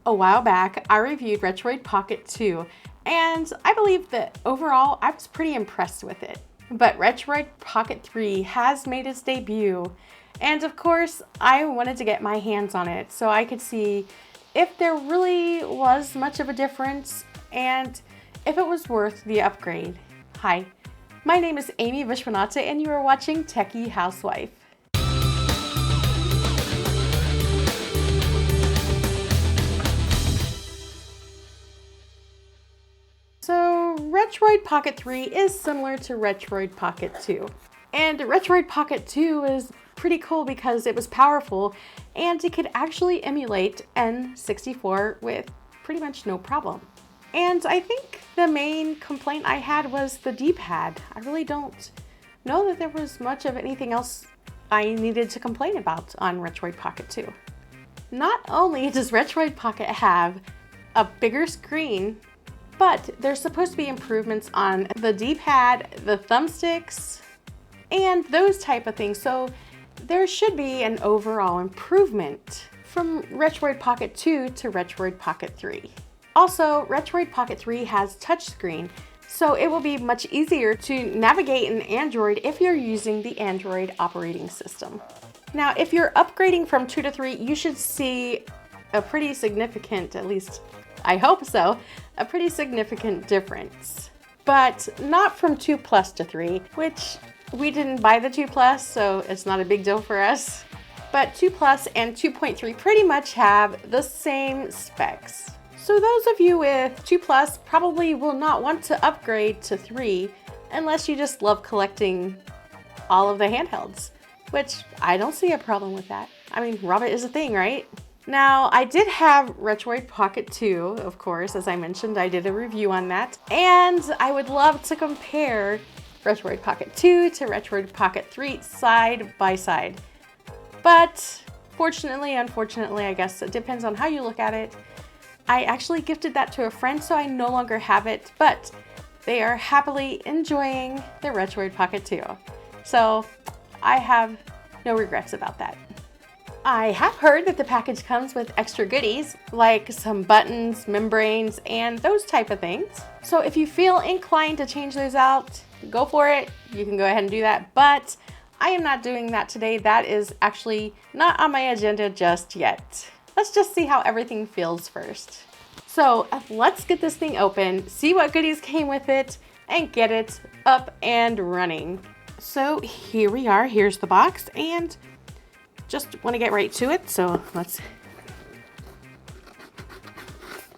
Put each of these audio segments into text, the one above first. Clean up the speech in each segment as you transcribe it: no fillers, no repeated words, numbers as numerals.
A while back, I reviewed Retroid Pocket 2, and I believe that overall, I was pretty impressed with it. But Retroid Pocket 3 has made its debut, and of course, I wanted to get my hands on it so I could see if there really was much of a difference and if it was worth the upgrade. Hi, my name is Amy Vishwanatha, and you are watching Techie Housewife. So Retroid Pocket 3 is similar to Retroid Pocket 2. And Retroid Pocket 2 is pretty cool because it was powerful and it could actually emulate N64 with pretty much no problem. And I think the main complaint I had was the D-pad. I really don't know that there was much of anything else I needed to complain about on Retroid Pocket 2. Not only does Retroid Pocket have a bigger screen, but there's supposed to be improvements on the D-pad, the thumbsticks, and those type of things. So there should be an overall improvement from Retroid Pocket 2 to Retroid Pocket 3. Also, Retroid Pocket 3 has touchscreen, so it will be much easier to navigate in Android if you're using the Android operating system. Now, if you're upgrading from 2 to 3, you should see a pretty significant, at least I hope so, a pretty significant difference. But not from 2 Plus to 3, which we didn't buy the 2 Plus, so it's not a big deal for us. But 2 Plus and 2.3 pretty much have the same specs. So those of you with 2 Plus probably will not want to upgrade to 3 unless you just love collecting all of the handhelds, which I don't see a problem with that. I mean, Rabbit is a thing, right? Now, I did have Retroid Pocket 2, of course, as I mentioned, I did a review on that, and I would love to compare Retroid Pocket 2 to Retroid Pocket 3 side by side. But fortunately, unfortunately, I guess it depends on how you look at it. I actually gifted that to a friend, so I no longer have it, but they are happily enjoying the Retroid Pocket 2. So I have no regrets about that. I have heard that the package comes with extra goodies, like some buttons, membranes, and those type of things. So if you feel inclined to change those out, go for it. You can go ahead and do that, but I am not doing that today. That is actually not on my agenda just yet. Let's just see how everything feels first. So let's get this thing open, see what goodies came with it, and get it up and running. So here we are, here's the box, and just want to get right to it, so let's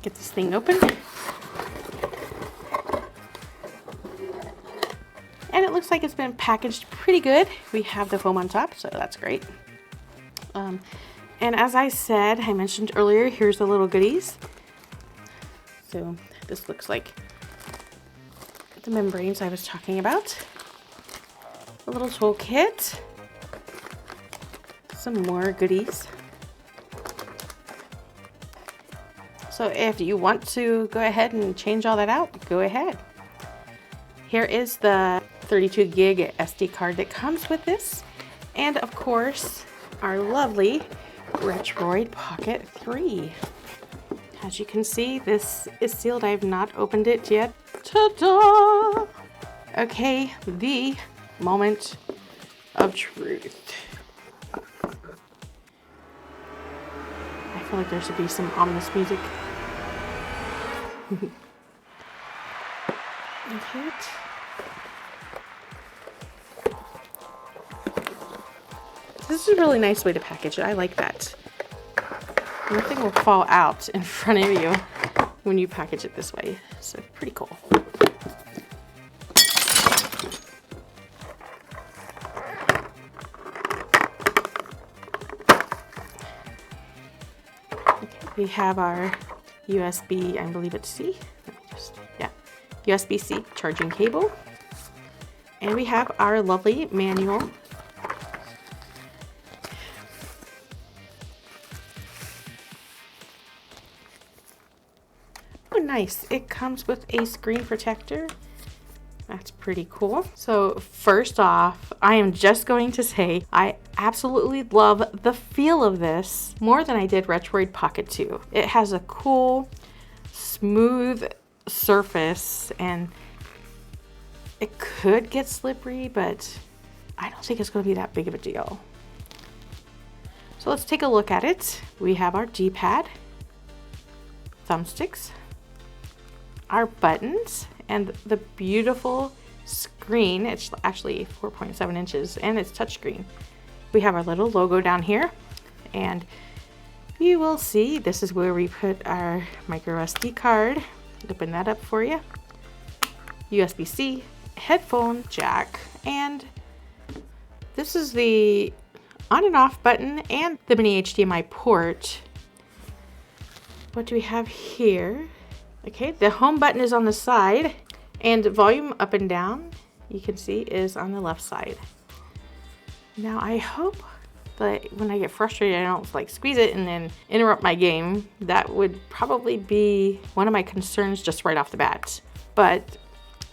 get this thing open. And it looks like it's been packaged pretty good. We have the foam on top, so that's great. And as I said, I mentioned earlier, here's the little goodies. So this looks like the membranes I was talking about. A little toolkit. Some more goodies. So if you want to go ahead and change all that out, go ahead. Here is the 32 gig SD card that comes with this. And of course, our lovely Retroid Pocket 3. As you can see, this is sealed. I have not opened it yet. Ta-da! Okay, the moment of truth. I feel like there should be some ominous music. Okay. This is a really nice way to package it. I like that. Nothing will fall out in front of you when you package it this way. So pretty cool. Okay, we have our USB, I believe it's C. USB-C charging cable. And we have our lovely manual. Oh, nice. It comes with a screen protector. That's pretty cool. So first off, I am just going to say I absolutely love the feel of this more than I did Retroid Pocket 2. It has a cool, smooth surface, and it could get slippery, but I don't think it's going to be that big of a deal. So let's take a look at it. We have our D-pad, thumbsticks, our buttons, and the beautiful screen. It's actually 4.7 inches and it's touchscreen. We have our little logo down here, and you will see this is where we put our micro SD card. Open that up for you. USB-C, headphone jack, and this is the on and off button and the mini HDMI port. What do we have here? Okay, the home button is on the side, and volume up and down, you can see, is on the left side. Now I hope that when I get frustrated, I don't like squeeze it and then interrupt my game. That would probably be one of my concerns just right off the bat. But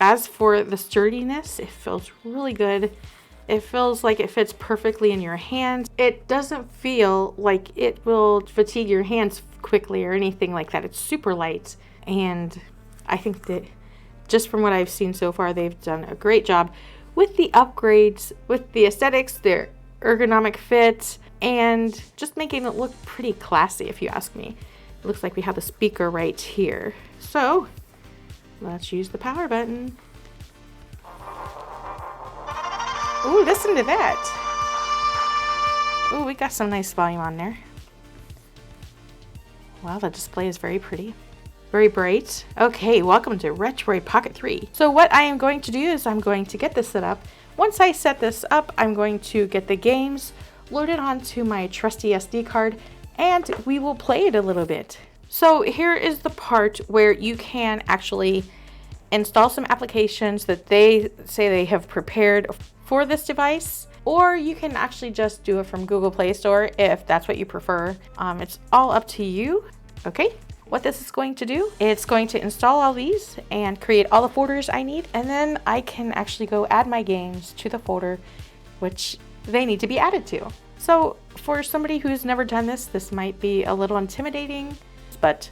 as for the sturdiness, it feels really good. It feels like it fits perfectly in your hands. It doesn't feel like it will fatigue your hands quickly or anything like that. It's super light, and I think that just from what I've seen so far, they've done a great job with the upgrades, with the aesthetics, their ergonomic fit, and just making it look pretty classy, if you ask me. It looks like we have the speaker right here. So let's use the power button. Ooh, listen to that. Ooh, we got some nice volume on there. Wow, the display is very pretty. Very bright. Okay, welcome to Retroid Pocket 3. So what I am going to do is I'm going to get this set up. Once I set this up, I'm going to get the games loaded onto my trusty SD card, and we will play it a little bit. So here is the part where you can actually install some applications that they say they have prepared for this device, or you can actually just do it from Google Play Store if that's what you prefer. It's all up to you. Okay, what this is going to do, it's going to install all these and create all the folders I need, and then I can actually go add my games to the folder which they need to be added to. So for somebody who's never done this, this might be a little intimidating, but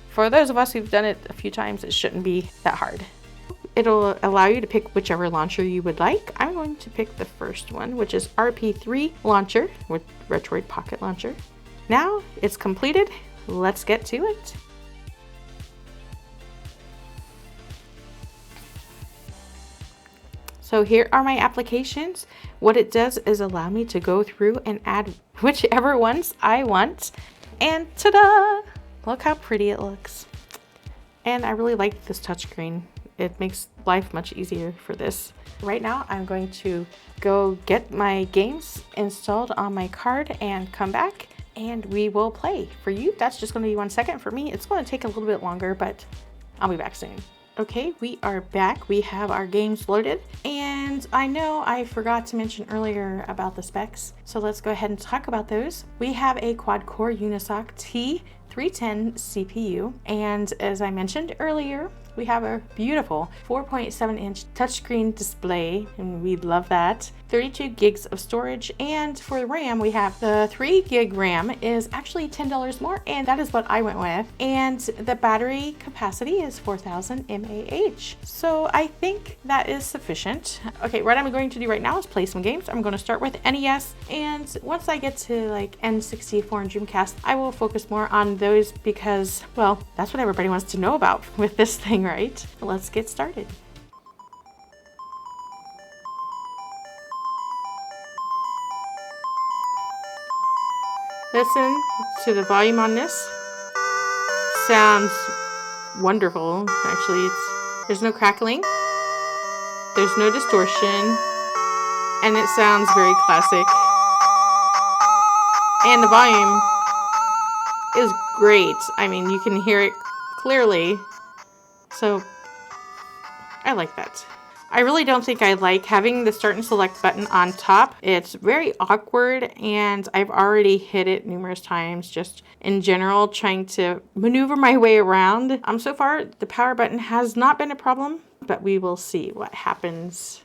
for those of us who've done it a few times, it shouldn't be that hard. It'll allow you to pick whichever launcher you would like. I'm going to pick the first one, which is RP3 launcher with Retroid Pocket launcher. Now it's completed. Let's get to it. So here are my applications. What it does is allow me to go through and add whichever ones I want. And ta-da! Look how pretty it looks. And I really like this touchscreen. It makes life much easier for this. Right now, I'm going to go get my games installed on my card and come back, and we will play. For you, that's just going to be 1 second. For me, it's going to take a little bit longer, but I'll be back soon. Okay, we are back. We have our games loaded, and I know I forgot to mention earlier about the specs, so let's go ahead and talk about those. We have a quad-core Unisoc T310 CPU, and as I mentioned earlier, we have a beautiful 4.7-inch touchscreen display, and we love that. 32 gigs of storage, and for the RAM, we have the 3 gig RAM is actually $10 more, and that is what I went with. And the battery capacity is 4000 mAh. So I think that is sufficient. Okay, what I'm going to do right now is play some games. I'm going to start with NES, and once I get to like N64 and Dreamcast, I will focus more on those because, well, that's what everybody wants to know about with this thing, right? Let's get started. Listen to the volume on this. Sounds wonderful. Actually, there's no crackling, there's no distortion, and it sounds very classic. And the volume is great. I mean, you can hear it clearly. So I like that. I really don't think I like having the start and select button on top. It's very awkward, and I've already hit it numerous times just in general trying to maneuver my way around. So far, the power button has not been a problem, but we will see what happens.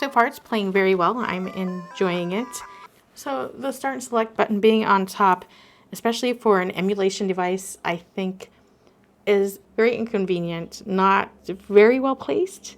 So far it's playing very well. I'm enjoying it. So the start and select button being on top, especially for an emulation device, I think is very inconvenient, not very well placed.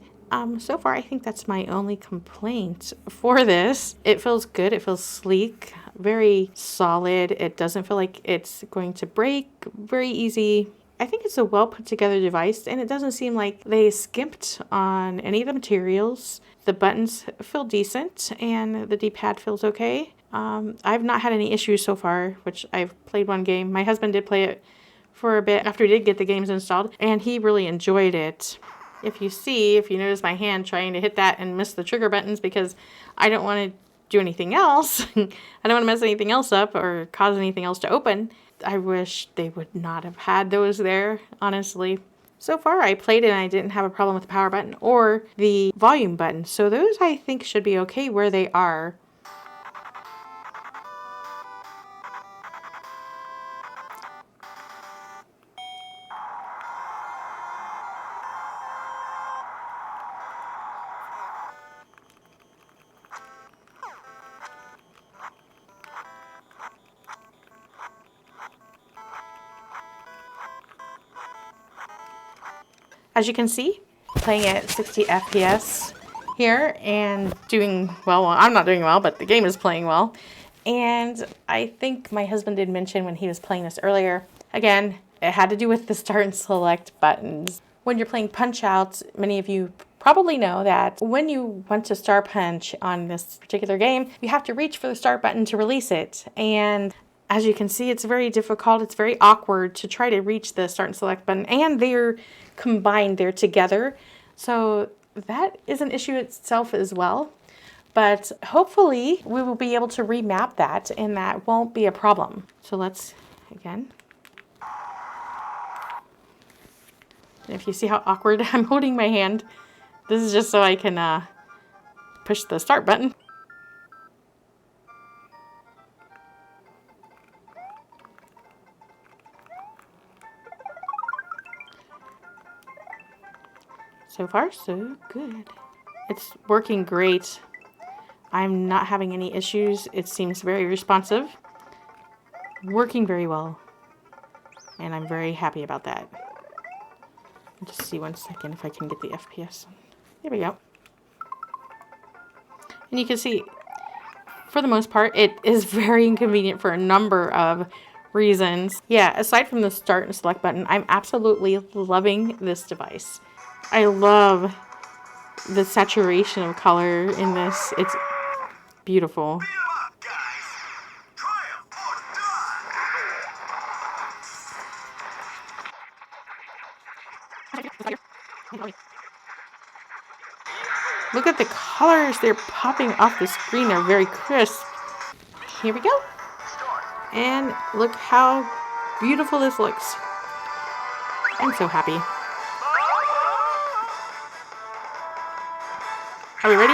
So far I think that's my only complaint for this. It feels good, it feels sleek, very solid. It doesn't feel like it's going to break, very easy. I think it's a well put together device, and it doesn't seem like they skimped on any of the materials. The buttons feel decent and the D-pad feels okay. I've not had any issues so far, which I've played one game. My husband did play it for a bit after he did get the games installed, and he really enjoyed it. If you notice my hand trying to hit that and miss the trigger buttons because I don't want to do anything else. I don't want to mess anything else up or cause anything else to open. I wish they would not have had those there, honestly. So far I played it and I didn't have a problem with the power button or the volume button. So those I think should be okay where they are. As you can see, playing at 60 FPS here and doing well. I'm not doing well, but the game is playing well. And I think my husband did mention when he was playing this earlier, again, it had to do with the start and select buttons. When you're playing Punch-Out, many of you probably know that when you want to start Punch on this particular game, you have to reach for the start button to release it. And as you can see, it's very difficult. It's very awkward to try to reach the start and select button, and they're combined, they're together. So that is an issue itself as well. But hopefully we will be able to remap that and that won't be a problem. So let's, again. And if you see how awkward I'm holding my hand, this is just so I can push the start button. So far, so good. It's working great. I'm not having any issues. It seems very responsive. Working very well. And I'm very happy about that. I'll just see 1 second if I can get the FPS. There we go. And you can see, for the most part, it is very inconvenient for a number of reasons. Yeah, aside from the start and select button, I'm absolutely loving this device. I love the saturation of color in this. It's beautiful. Look at the colors. They're popping off the screen. They're very crisp. Here we go. And look how beautiful this looks. I'm so happy. Are we ready?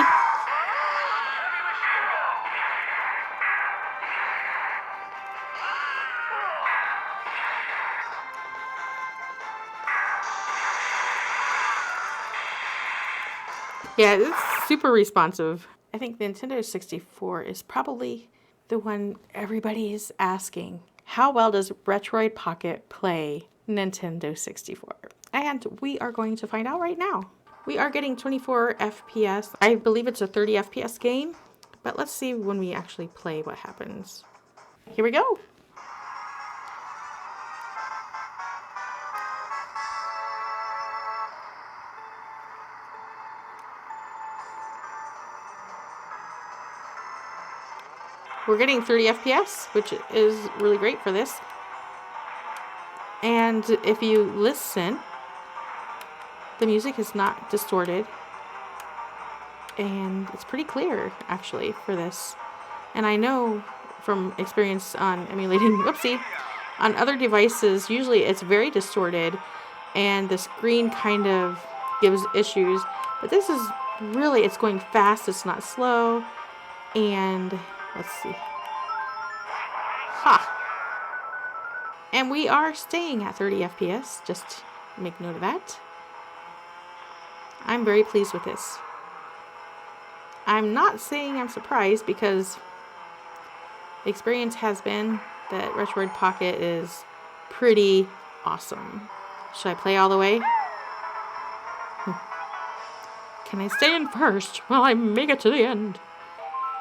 Yeah, it's super responsive. I think the Nintendo 64 is probably the one everybody is asking. How well does Retroid Pocket play Nintendo 64? And we are going to find out right now. We are getting 24 FPS. I believe it's a 30 FPS game, but let's see when we actually play what happens. Here we go. We're getting 30 FPS, which is really great for this. And if you listen, the music is not distorted. And it's pretty clear, actually, for this. And I know from experience on emulating, whoopsie, on other devices, usually it's very distorted and the screen kind of gives issues. But this is really, it's going fast, it's not slow. And let's see. Ha! And we are staying at 30 FPS, just make note of that. I'm very pleased with this. I'm not saying I'm surprised because the experience has been that Retroid Pocket is pretty awesome. Should I play all the way? Can I stay in first while I make it to the end?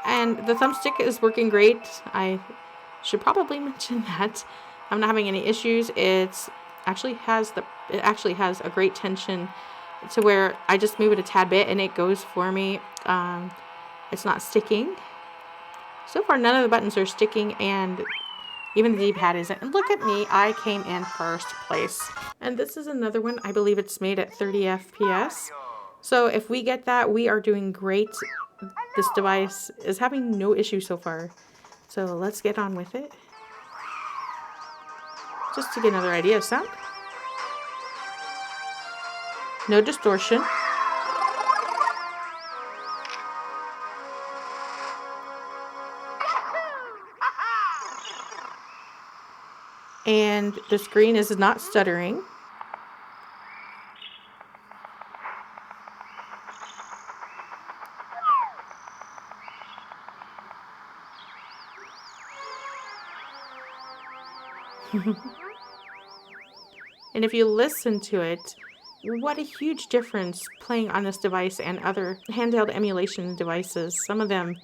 And the thumbstick is working great. I should probably mention that I'm not having any issues. It actually has a great tension to where I just move it a tad bit and it goes for me. It's not sticking. So far, none of the buttons are sticking, and even the D-pad isn't. And look at me, I came in first place. And this is another one. I believe it's made at 30 FPS. So if we get that, we are doing great. This device is having no issue so far. So let's get on with it. Just to get another idea of sound. No distortion. And the screen is not stuttering. And if you listen to it, what a huge difference playing on this device and other handheld emulation devices. Some of them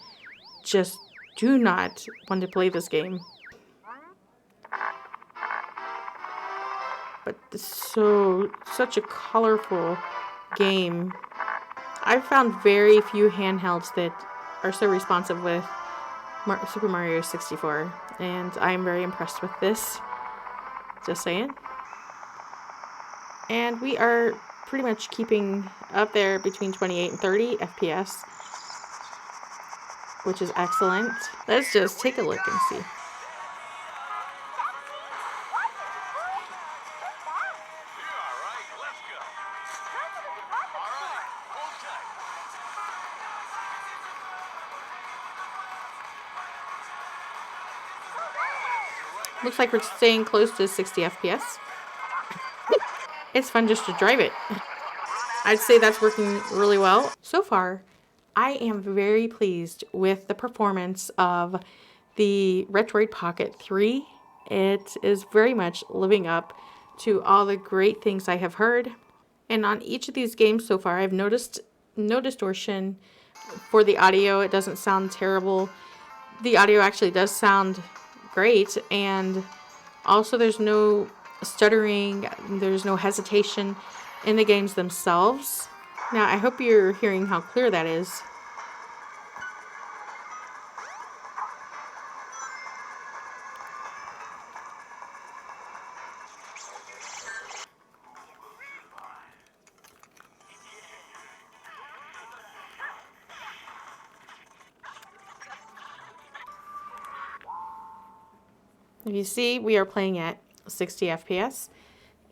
just do not want to play this game. But it's such a colorful game. I've found very few handhelds that are so responsive with Super Mario 64, and I'm very impressed with this. Just saying. And we are pretty much keeping up there between 28 and 30 FPS, which is excellent. Let's just take a look and see. Looks like we're staying close to 60 FPS. It's fun just to drive it. I'd say that's working really well. So far, I am very pleased with the performance of the Retroid Pocket 3. It is very much living up to all the great things I have heard. And on each of these games so far, I've noticed no distortion. For the audio, it doesn't sound terrible. The audio actually does sound great, and also there's no stuttering, there's no hesitation in the games themselves. Now, I hope you're hearing how clear that is. If you see, we are playing at 60 FPS.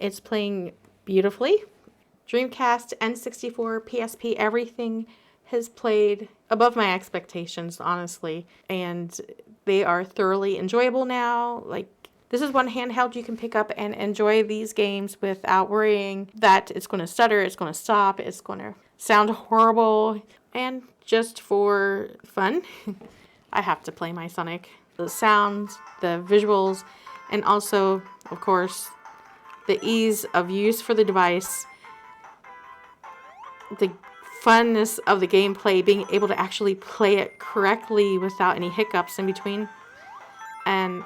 It's playing beautifully. Dreamcast, N64, PSP, everything has played above my expectations, honestly. And they are thoroughly enjoyable now. Like, this is one handheld you can pick up and enjoy these games without worrying that it's going to stutter, it's going to stop, it's going to sound horrible. And just for fun, I have to play my Sonic. The sounds, the visuals, and also, of course, the ease of use for the device, the funness of the gameplay, being able to actually play it correctly without any hiccups in between. And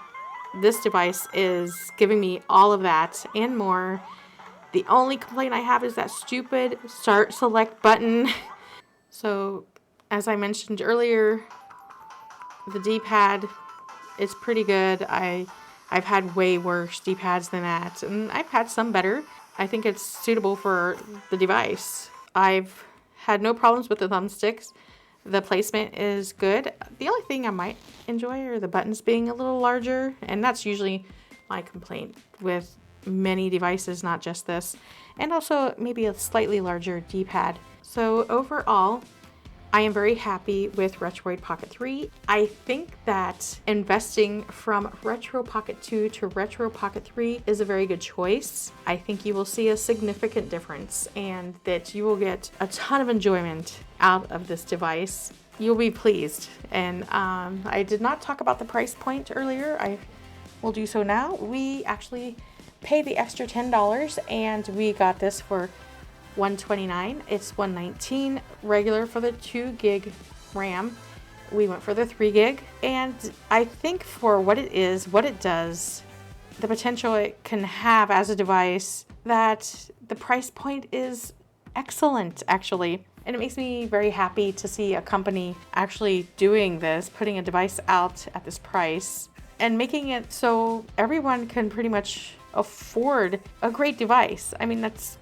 this device is giving me all of that and more. The only complaint I have is that stupid start select button. So, as I mentioned earlier, the D-pad is pretty good. I've had way worse D-pads than that, and I've had some better. I think it's suitable for the device. I've had no problems with the thumbsticks. The placement is good. The only thing I might enjoy are the buttons being a little larger, and that's usually my complaint with many devices, not just this. And also maybe a slightly larger D-pad. So overall, I am very happy with Retroid Pocket 3. I think that investing from Retro Pocket 2 to Retro Pocket 3 is a very good choice. I think you will see a significant difference and that you will get a ton of enjoyment out of this device. you'll be pleased. And I did not talk about the price point earlier. I will do so now. We actually paid the extra $10 and we got this for $129. It's $119 regular for the 2 gig RAM. We went for the 3 gig, and I think for what it is, what it does, the potential it can have as a device, that the price point is excellent, actually. And it makes me very happy to see a company actually doing this, putting a device out at this price and making it so everyone can pretty much afford a great device. I mean, that's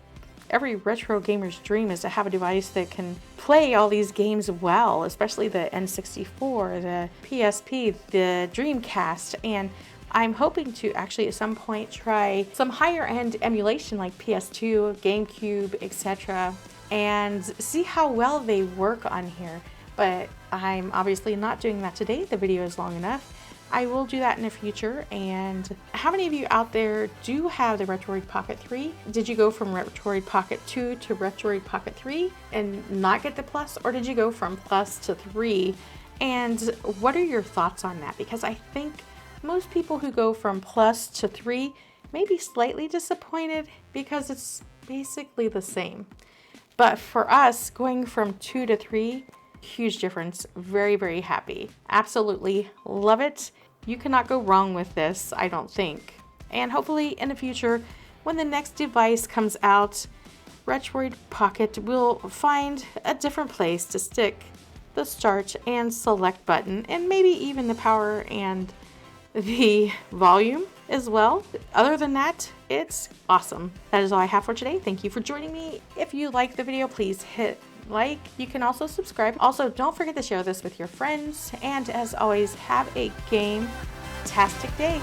every retro gamer's dream, is to have a device that can play all these games well, especially the N64, the PSP, the Dreamcast, and I'm hoping to actually at some point try some higher end emulation like PS2, GameCube, etc. and see how well they work on here. But I'm obviously not doing that today. The video is long enough. I will do that in the future. And how many of you out there do have the Retroid Pocket 3? Did you go from Retroid Pocket 2 to Retroid Pocket 3 and not get the Plus? Or did you go from Plus to 3? And what are your thoughts on that? Because I think most people who go from Plus to 3 may be slightly disappointed because it's basically the same. But for us, going from 2 to 3, huge difference. Very, very happy. Absolutely love it. You cannot go wrong with this, I don't think. And hopefully in the future, when the next device comes out, Retroid Pocket will find a different place to stick the start and select button, and maybe even the power and the volume as well. Other than that, it's awesome. That is all I have for today. Thank you for joining me. If you like the video, please hit like. You can also subscribe. Also, don't forget to share this with your friends. And as always, have a game-tastic day.